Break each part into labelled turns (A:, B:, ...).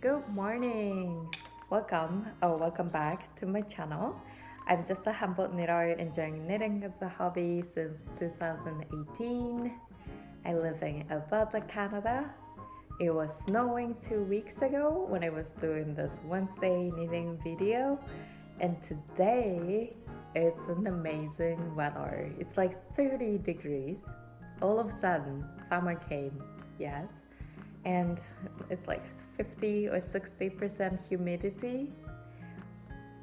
A: Good morning. Welcome back to my channel. I'm just a humble knitter enjoying knitting as a hobby since 2018. I live in Alberta, Canada. It was snowing 2 weeks ago when I was doing this Wednesday knitting video, and today it's an amazing weather. It's like 30 degrees. All of a sudden, summer came, yes, and it's like 50 or 60% humidity.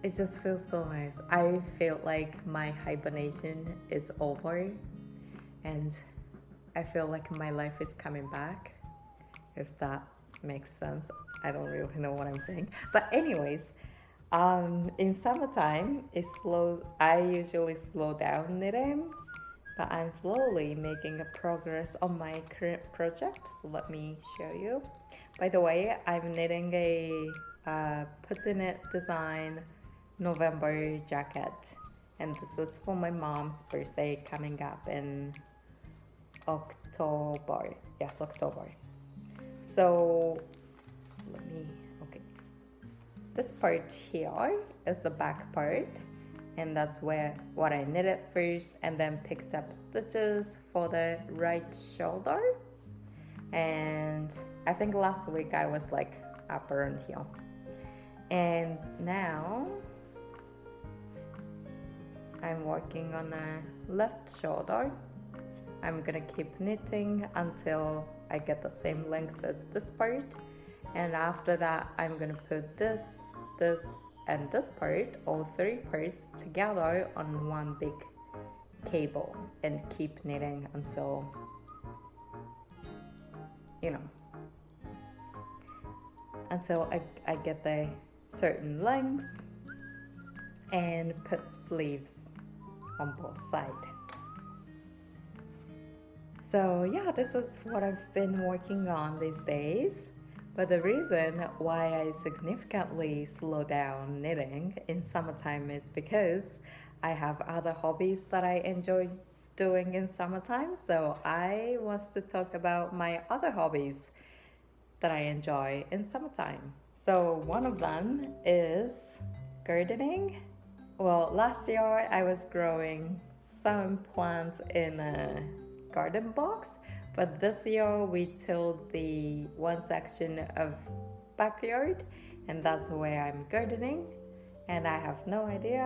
A: It just feels so nice. I feel like my hibernation is over, and I feel like my life is coming back, if that makes sense. I don't really know what I'm saying. But anyways, in summertime, I usually slow down knitting, but I'm slowly making a progress on my current project. So let me show you. By the way, I'm knitting a put in it design November jacket, and this is for my mom's birthday coming up in October. Yes, October. So let me, okay. This part here is the back part, and that's what I knitted first and then picked up stitches for the right shoulder. And I think last week I was like up around here. And now I'm working on the left shoulder. I'm gonna keep knitting until I get the same length as this part, and after that I'm gonna put this, and this part, all three parts together on one big cable and keep knitting until, until I get the certain length and put sleeves on both sides. So yeah, this is what I've been working on these days. But the reason why I significantly slow down knitting in summertime is because I have other hobbies that I enjoy doing in summertime. So I want to talk about my other hobbies that I enjoy in summertime. So one of them is gardening. Well, last year I was growing some plants in a garden box, but this year we tilled the one section of backyard, and that's where I'm gardening, and I have no idea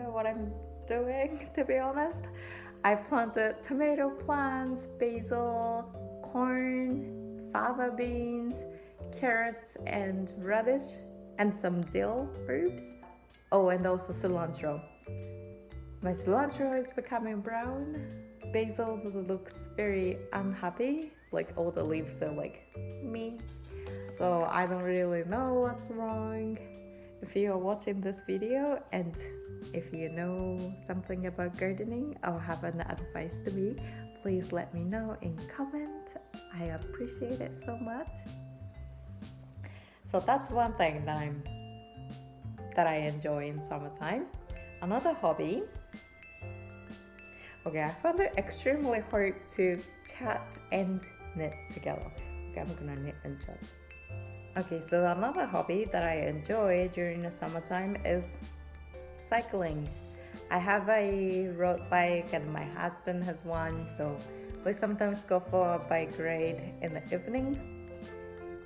A: what I'm doing, to be honest. I planted tomato plants, basil, corn, fava beans, carrots and radish, and some dill herbs. Oh, and also cilantro. My cilantro is becoming brown. Basil looks very unhappy, like all the leaves are like me. So I don't really know what's wrong. If you are watching this video and if you know something about gardening or have an advice to me, please let me know in comment. I appreciate it so much. So that's one thing that I enjoy in summertime. Another hobby. Okay, I found it extremely hard to chat and knit together. Okay, I'm gonna knit and chat. Okay, so another hobby that I enjoy during the summertime is cycling. I have a road bike and my husband has one, so we sometimes go for a bike ride in the evening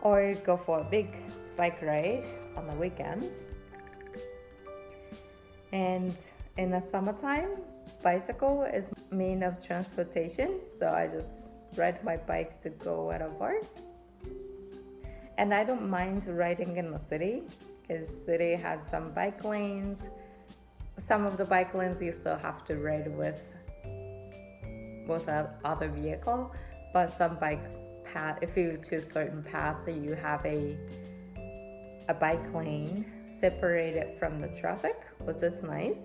A: or go for a big bike ride on the weekends. And in the summertime, bicycle is mean of transportation, so I just ride my bike to go wherever. And I don't mind riding in the city, because city had some bike lanes. Some of the bike lanes you still have to ride with other vehicle, but some bike path, if you choose certain path, you have a bike lane separated from the traffic, which is nice.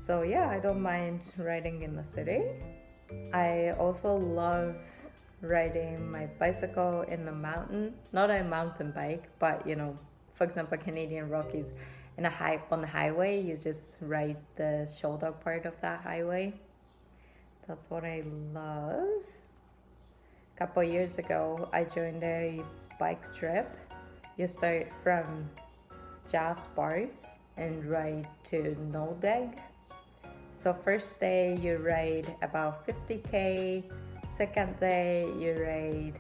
A: So yeah, I don't mind riding in the city. I also love riding my bicycle in the mountain. Not a mountain bike, but for example, Canadian Rockies on the highway, you just ride the shoulder part of that highway. That's what I love. A couple years ago, I joined a bike trip You start from Jasper and ride to Nodeg. So first day you ride about 50k, second day you ride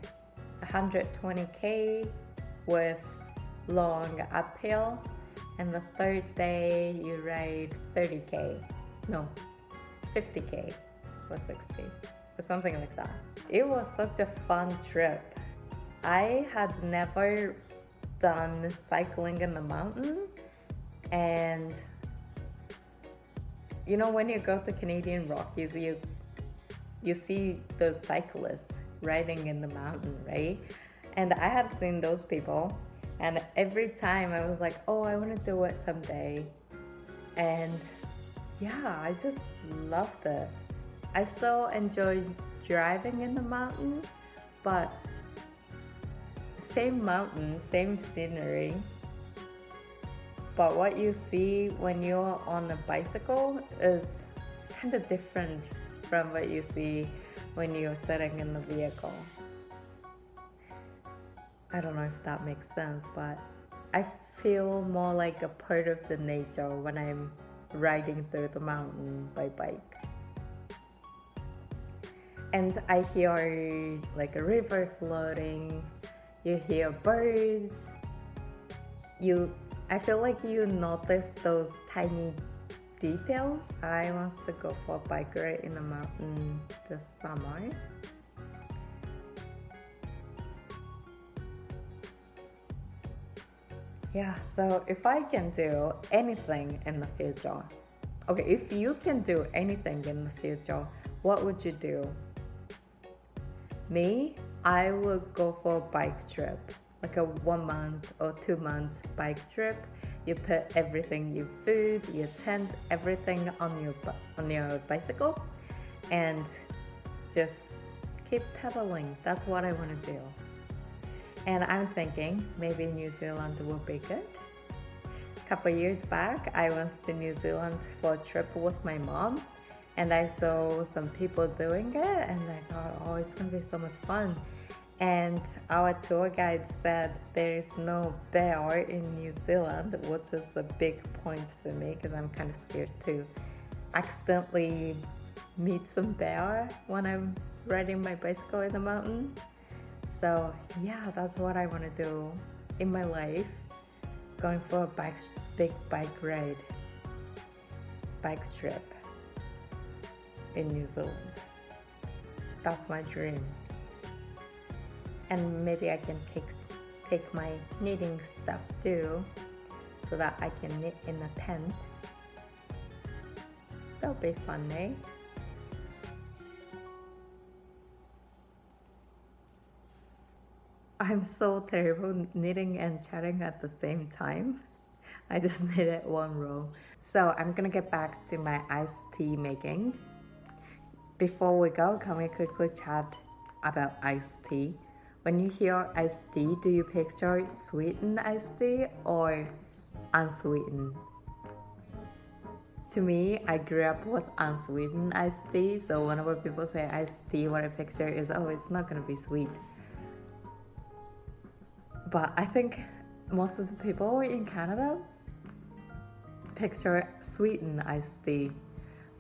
A: 120k with long uphill, and the third day you ride 30k. No, 50k or 60 or something like that. It was such a fun trip. I had never done cycling in the mountain, and you know, when you go to Canadian Rockies, you see those cyclists riding in the mountain, right? And I had seen those people, and every time I was like, oh, I want to do it someday. And yeah, I just loved it. I still enjoy driving in the mountain, but same mountain, same scenery. But what you see when you're on a bicycle is kind of different from what you see when you're sitting in the vehicle. I don't know if that makes sense, but I feel more like a part of the nature when I'm riding through the mountain by bike. And I hear like a river floating, you hear birds, I feel like you notice those tiny details. I want to go for a bike ride in the mountain this summer. Yeah, so if I can do anything in the future, okay, if you can do anything in the future, what would you do? Me, I would go for a bike trip, like a 1 month or 2 month bike trip. You put everything, your food, your tent, everything on your bicycle, and just keep pedaling. That's what I want to do. And I'm thinking maybe New Zealand will be good. A couple years back, I went to New Zealand for a trip with my mom, and I saw some people doing it, and I thought, oh, it's gonna be so much fun. And our tour guide said there's no bear in New Zealand, which is a big point for me because I'm kind of scared to accidentally meet some bear when I'm riding my bicycle in the mountain. So yeah, that's what I want to do in my life, going for a big bike ride, bike trip in New Zealand. That's my dream. And maybe I can take my knitting stuff too, so that I can knit in a tent. That'll be fun, eh? I'm so terrible knitting and chatting at the same time. I just knitted one row. So I'm gonna get back to my iced tea making. Before we go, can we quickly chat about iced tea? When you hear iced tea, do you picture sweetened iced tea or unsweetened? To me, I grew up with unsweetened iced tea, so whenever people say iced tea, what I picture is, oh, it's not gonna be sweet. But I think most of the people in Canada picture sweetened iced tea.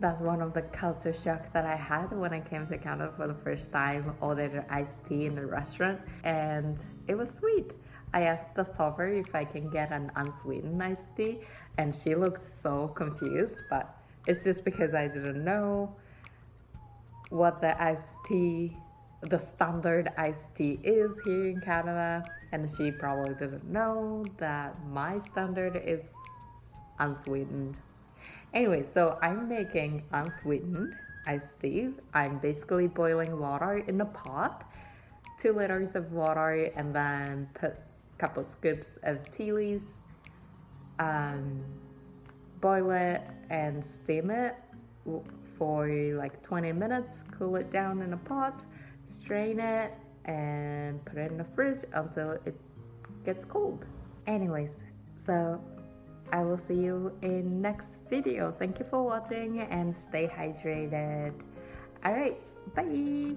A: That's one of the culture shock that I had when I came to Canada for the first time, ordered iced tea in the restaurant, and it was sweet. I asked the server if I can get an unsweetened iced tea, and she looked so confused, but it's just because I didn't know what the standard iced tea is here in Canada, and she probably didn't know that my standard is unsweetened. Anyway, so I'm making unsweetened iced tea. I'm basically boiling water in a pot, 2 liters of water, and then put a couple scoops of tea leaves, boil it and steam it for like 20 minutes, cool it down in a pot, strain it, and put it in the fridge until it gets cold. Anyways, so I will see you in next video. Thank you for watching and stay hydrated. Alright, bye!